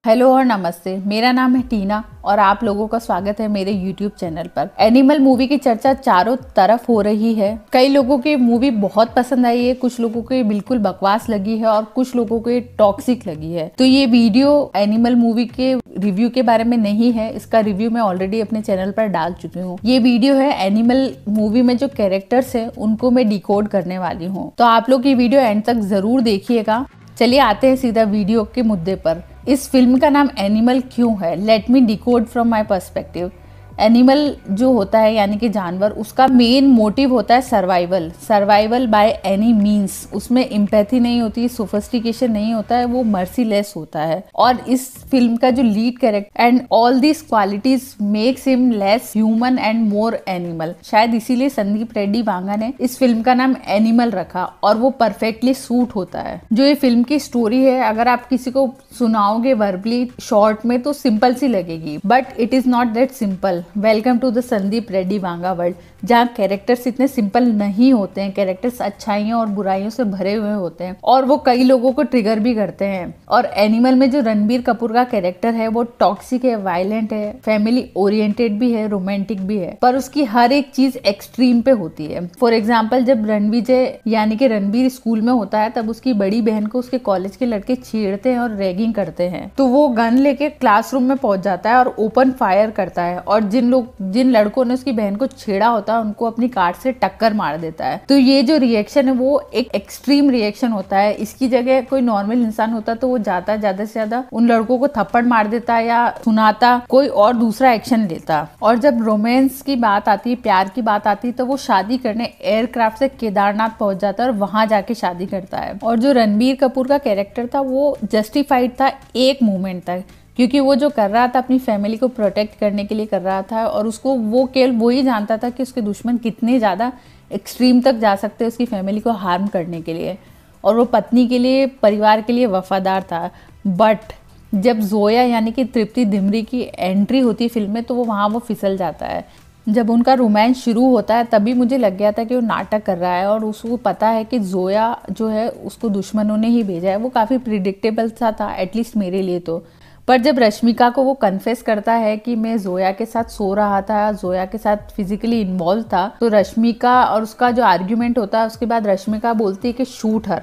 Hello और नमस्ते। मेरा नाम है टीना और आप लोगों का स्वागत है मेरे YouTube चैनल पर। एनिमल मूवी की चर्चा चारों तरफ हो रही है। कई लोगों की मूवी बहुत पसंद आई है, कुछ लोगों को बिल्कुल बकवास लगी है और कुछ लोगों को टॉक्सिक लगी है। तो ये वीडियो एनिमल मूवी के रिव्यू के बारे में नहीं है, इसका रिव्यू मैं ऑलरेडी अपने चैनल पर डाल चुकी हूँ। ये वीडियो है एनिमल मूवी में जो कैरेक्टर्स है उनको मैं डिकोड करने वाली हूँ। तो आप लोग ये वीडियो एंड तक जरूर देखिएगा। चलिए आते हैं सीधा वीडियो के मुद्दे पर। इस फिल्म का नाम एनिमल क्यों है? Let me decode from my perspective. Animal जो होता है यानी कि जानवर, उसका मेन मोटिव होता है सर्वाइवल बाय एनी मीन्स। उसमें एम्पैथी नहीं होती, सोफिस्टिकेशन नहीं होता है, वो मर्सीलेस होता है। और इस फिल्म का जो lead character and all this qualities makes him less human and more animal. शायद इसीलिए संदीप रेड्डी वांगा ने इस फिल्म का नाम एनिमल रखा और वो परफेक्टली सूट होता है। जो ये फिल्म की स्टोरी है, अगर आप किसी को सुनाओगे वर्बली शॉर्ट में तो सिंपल सी लगेगी, but it is not that simple. Welcome to the Sandeep Reddy Vanga world, जहाँ कैरेक्टर्स इतने सिंपल नहीं होते हैं। कैरेक्टर्स अच्छाइयों और बुराइयों से भरे हुए होते हैं और वो कई लोगों को ट्रिगर भी करते हैं। और एनिमल में जो रणबीर कपूर का कैरेक्टर है वो टॉक्सिक है, वायलेंट है, फैमिली ओरिएंटेड भी है, रोमांटिक भी है, पर उसकी हर एक चीज एक्सट्रीम पे होती है। फॉर एग्जाम्पल, जब रणविजय यानी कि रणबीर स्कूल में होता है तब उसकी बड़ी बहन को उसके कॉलेज के लड़के छेड़ते हैं और रैगिंग करते हैं, तो वो गन लेके क्लासरूम में पहुंच जाता है और ओपन फायर करता है और जिन लड़कों ने उसकी बहन को छेड़ा होता है उनको अपनी कार से टक्कर मार देता है। तो ये जो रिएक्शन है वो एक एक्सट्रीम रिएक्शन होता है। इसकी जगह कोई नॉर्मल इंसान होता तो वो ज्यादा से ज्यादा उन लड़कों को थप्पड़ मार देता या सुनाता, कोई और दूसरा एक्शन लेता। और जब रोमांस की बात आती है, प्यार की बात आती है, तो वो शादी करने एयरक्राफ्ट से केदारनाथ पहुंच जाता है और वहां जाके शादी करता है। और जो रणबीर कपूर का कैरेक्टर था वो जस्टिफाइड था एक मोमेंट तक, क्योंकि वो जो कर रहा था अपनी फैमिली को प्रोटेक्ट करने के लिए कर रहा था और उसको वो केवल वो ही जानता था कि उसके दुश्मन कितने ज़्यादा एक्सट्रीम तक जा सकते हैं उसकी फैमिली को हार्म करने के लिए। और वो पत्नी के लिए, परिवार के लिए वफादार था। बट जब जोया यानी कि तृप्ति डिमरी की एंट्री होती है फिल्म में तो वो फिसल जाता है। जब उनका रोमांस शुरू होता है तभी मुझे लग गया था कि वो नाटक कर रहा है और उसको पता है कि जोया जो है उसको दुश्मनों ने ही भेजा है। वो काफ़ी प्रिडिक्टेबल सा था, एटलीस्ट मेरे लिए तो। पर जब रश्मिका को वो कन्फेस करता है कि मैं जोया के साथ सो रहा था, जोया के साथ फिजिकली इन्वॉल्व था, तो रश्मिका और उसका जो आर्ग्यूमेंट होता है उसके बाद रश्मिका बोलती है कि शूट हर,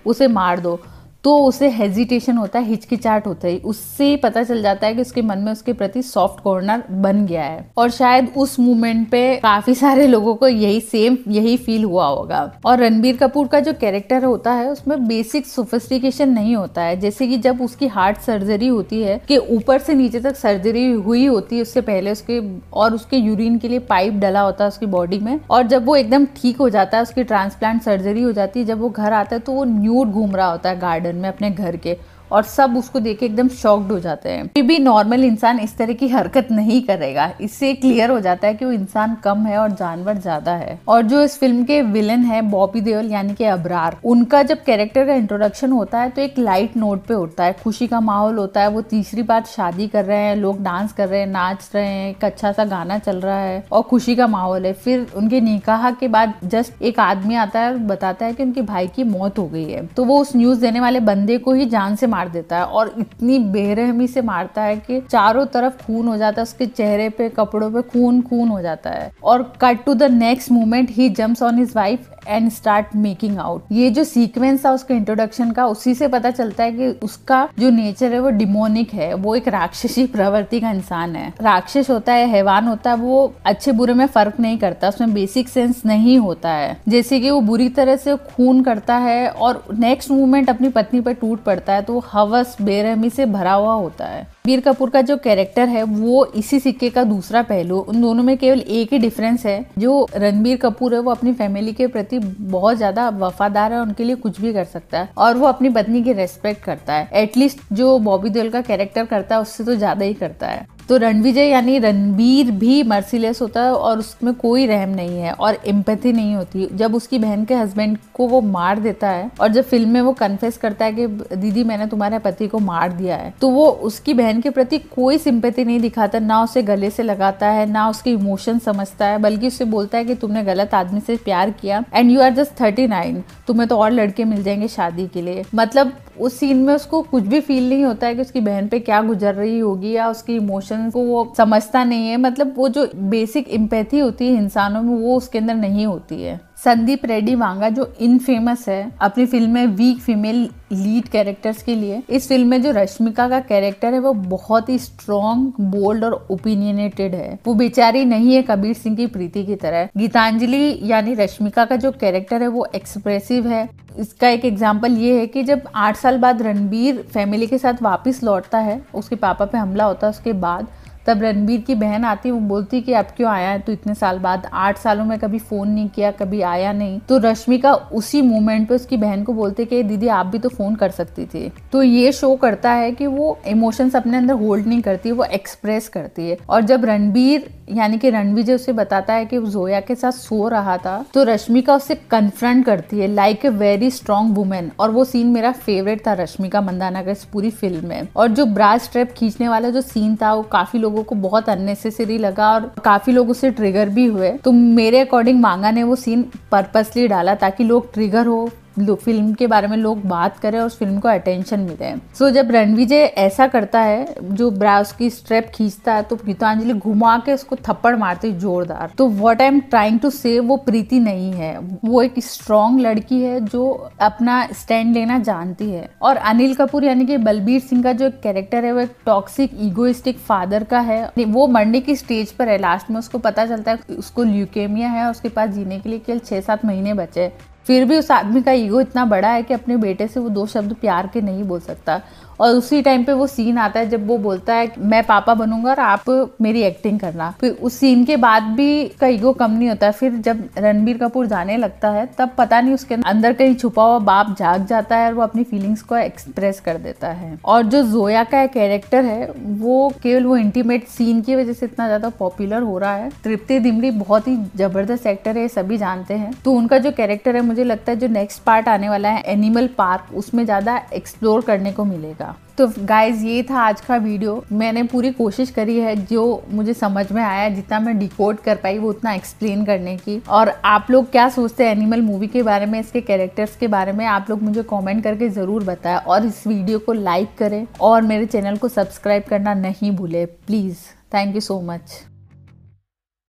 उसे मार दो। तो उसे हेजिटेशन होता है, हिचकिचाहट होता है। उससे ही पता चल जाता है कि उसके मन में उसके प्रति सॉफ्ट कॉर्नर बन गया है। और शायद उस मोमेंट पे काफी सारे लोगों को यही फील हुआ होगा। और रणबीर कपूर का जो कैरेक्टर होता है उसमें बेसिक सोफिस्टिकेशन नहीं होता है। जैसे कि जब उसकी हार्ट सर्जरी होती है कि ऊपर से नीचे तक सर्जरी हुई होती है उससे पहले उसके यूरिन के लिए पाइप डला होता है उसकी बॉडी में। और जब वो एकदम ठीक हो जाता है, उसकी ट्रांसप्लांट सर्जरी हो जाती है, जब वो घर आता है तो वो न्यूड घूम रहा होता है गार्डन में अपने घर के, और सब उसको देख के एकदम शॉक्ड हो जाते हैं। फिर भी नॉर्मल इंसान इस तरह की हरकत नहीं करेगा। इससे क्लियर हो जाता है कि वो इंसान कम है और जानवर ज्यादा है। और जो इस फिल्म के विलन है बॉबी देओल यानी कि अबरार, उनका जब कैरेक्टर का इंट्रोडक्शन होता है तो एक लाइट नोट पे होता है, खुशी का माहौल होता है। वो तीसरी बार शादी कर रहे हैं, लोग डांस कर रहे हैं, नाच रहे हैं, एक अच्छा सा गाना चल रहा है और खुशी का माहौल है। फिर उनके निकाह के बाद जस्ट एक आदमी आता है और बताता है कि उनके भाई की मौत हो गई है। तो वो उस न्यूज देने वाले बंदे को ही जान से मार देता है और इतनी बेरहमी से मारता है कि चारों तरफ खून हो जाता है, उसके चेहरे पे, कपड़ों पे खून हो जाता है। और cut to the next moment, he jumps on his wife and start making out. ये जो सीक्वेंस था उसके इंट्रोडक्शन का, उसी से पता चलता है कि उसका जो नेचर है वो डिमोनिक है, वो एक राक्षसी प्रवृत्ति का इंसान है। राक्षस होता है, हैवान होता है, वो अच्छे बुरे में फर्क नहीं करता, उसमें बेसिक सेंस नहीं होता है। जैसे कि वो बुरी तरह से खून करता है और नेक्स्ट मोमेंट अपनी पत्नी पर टूट पड़ता है, तो वो हवस, बेरहमी से भरा हुआ होता है। रणबीर कपूर का जो कैरेक्टर है वो इसी सिक्के का दूसरा पहलू। उन दोनों में केवल एक ही डिफरेंस है, जो रणबीर कपूर है वो अपनी फैमिली के प्रति बहुत ज्यादा वफादार है, उनके लिए कुछ भी कर सकता है और वो अपनी पत्नी की रेस्पेक्ट करता है। एटलीस्ट जो बॉबी देओल का कैरेक्टर करता है उससे तो ज्यादा ही करता है। तो रणविजय यानी रणबीर भी मर्सीलेस होता है और उसमें कोई रहम नहीं है और एम्पैथी नहीं होती। जब उसकी बहन के हस्बैंड को वो मार देता है और जब फिल्म में वो कन्फेस करता है कि दीदी मैंने तुम्हारे पति को मार दिया है, तो वो उसकी बहन के प्रति कोई सिंपैथी नहीं दिखाता, ना उसे गले से लगाता है, ना उसके इमोशन समझता है, बल्कि उससे बोलता है कि तुमने गलत आदमी से प्यार किया एंड यू आर जस्ट 39, तुम्हें तो और लड़के मिल जाएंगे शादी के लिए। मतलब उस सीन में उसको कुछ भी फील नहीं होता है कि उसकी बहन पे क्या गुजर रही होगी या उसकी इमोशंस को वो समझता नहीं है। मतलब वो जो बेसिक एम्पैथी होती है इंसानों में वो उसके अंदर नहीं होती है। संदीप रेड्डी वांगा जो इनफेमस है अपनी फिल्म में वीक फीमेल लीड कैरेक्टर्स के लिए, इस फिल्म में जो रश्मिका का कैरेक्टर है वो बहुत ही स्ट्रॉन्ग, बोल्ड और ओपिनियनेटेड है। वो बेचारी नहीं है कबीर सिंह की प्रीति की तरह। गीतांजलि यानी रश्मिका का जो कैरेक्टर है वो एक्सप्रेसिव है। इसका एक एग्जाम्पल ये है कि जब 8 साल बाद रणबीर फैमिली के साथ वापस लौटता है, उसके पापा पे हमला होता है उसके बाद, तब रणबीर की बहन आती है, वो बोलती कि अब क्यों आया है तो इतने साल बाद, 8 सालों में कभी फोन नहीं किया, कभी आया नहीं। तो रश्मिका उसी मोमेंट पे उसकी बहन को बोलती कि दीदी आप भी तो फोन कर सकती थी। तो ये शो करता है कि वो इमोशंस अपने अंदर होल्ड नहीं करती, वो एक्सप्रेस करती है। और जब रणबीर यानी कि रणविजय उसे बताता है कि वो जोया के साथ सो रहा था, तो रश्मिका उससे कन्फ्रंट करती है like a very strong women. और वो सीन मेरा फेवरेट था रश्मिका मंदाना का इस पूरी फिल्म में। और जो ब्रा स्ट्रैप खींचने वाला जो सीन था वो काफी लोगों को बहुत अननेसेसरी लगा और काफी लोग उससे ट्रिगर भी हुए। तो मेरे अकॉर्डिंग मांगा ने वो सीन पर्पसली डाला ताकि लोग ट्रिगर हो, फिल्म के बारे में लोग बात करें और उस फिल्म को अटेंशन मिले। सो जब रणविजय ऐसा करता है, जो ब्रा उसकी स्ट्रेप खींचता है, तो गीतांजलि घुमा के उसको थप्पड़ मारती जोरदार। तो what I am trying to say, वो प्रीति नहीं है, वो एक स्ट्रॉन्ग लड़की है जो अपना स्टैंड लेना जानती है। और अनिल कपूर यानी कि बलबीर सिंह का जो कैरेक्टर है वो एक टॉक्सिक ईगोइस्टिक फादर का है। वो मरने की स्टेज पर है, लास्ट में उसको पता चलता है उसको ल्यूकेमिया है और उसके पास जीने के लिए केवल 6-7 महीने बचे। फिर भी उस आदमी का ईगो इतना बड़ा है कि अपने बेटे से वो 2 शब्द प्यार के नहीं बोल सकता। और उसी टाइम पे वो सीन आता है जब वो बोलता है मैं पापा बनूंगा और आप मेरी एक्टिंग करना। फिर उस सीन के बाद भी का ईगो कम नहीं होता। फिर जब रणबीर कपूर जाने लगता है तब पता नहीं उसके अंदर कहीं छुपा हुआ बाप जाग जाता है और वो अपनी फीलिंग्स को एक्सप्रेस कर देता है। और जो जोया का कैरेक्टर है वो केवल वो इंटीमेट सीन की वजह से इतना ज्यादा पॉपुलर हो रहा है। तृप्ति डिमरी बहुत ही जबरदस्त एक्टर है, सभी जानते हैं। तो उनका जो कैरेक्टर है मुझे लगता है जो नेक्स्ट पार्ट आने वाला है एनिमल पार्क, उसमें ज्यादा एक्सप्लोर करने को मिलेगा। तो गाइज ये था आज का वीडियो। मैंने पूरी कोशिश करी है जो मुझे समझ में आया, जितना मैं डिकोड कर पाई वो उतना एक्सप्लेन करने की। और आप लोग क्या सोचते हैं एनिमल मूवी के बारे में, इसके कैरेक्टर्स के बारे में, आप लोग मुझे कमेंट करके ज़रूर बताएं। और इस वीडियो को लाइक करें और मेरे चैनल को सब्सक्राइब करना नहीं भूलें please. Thank you so much.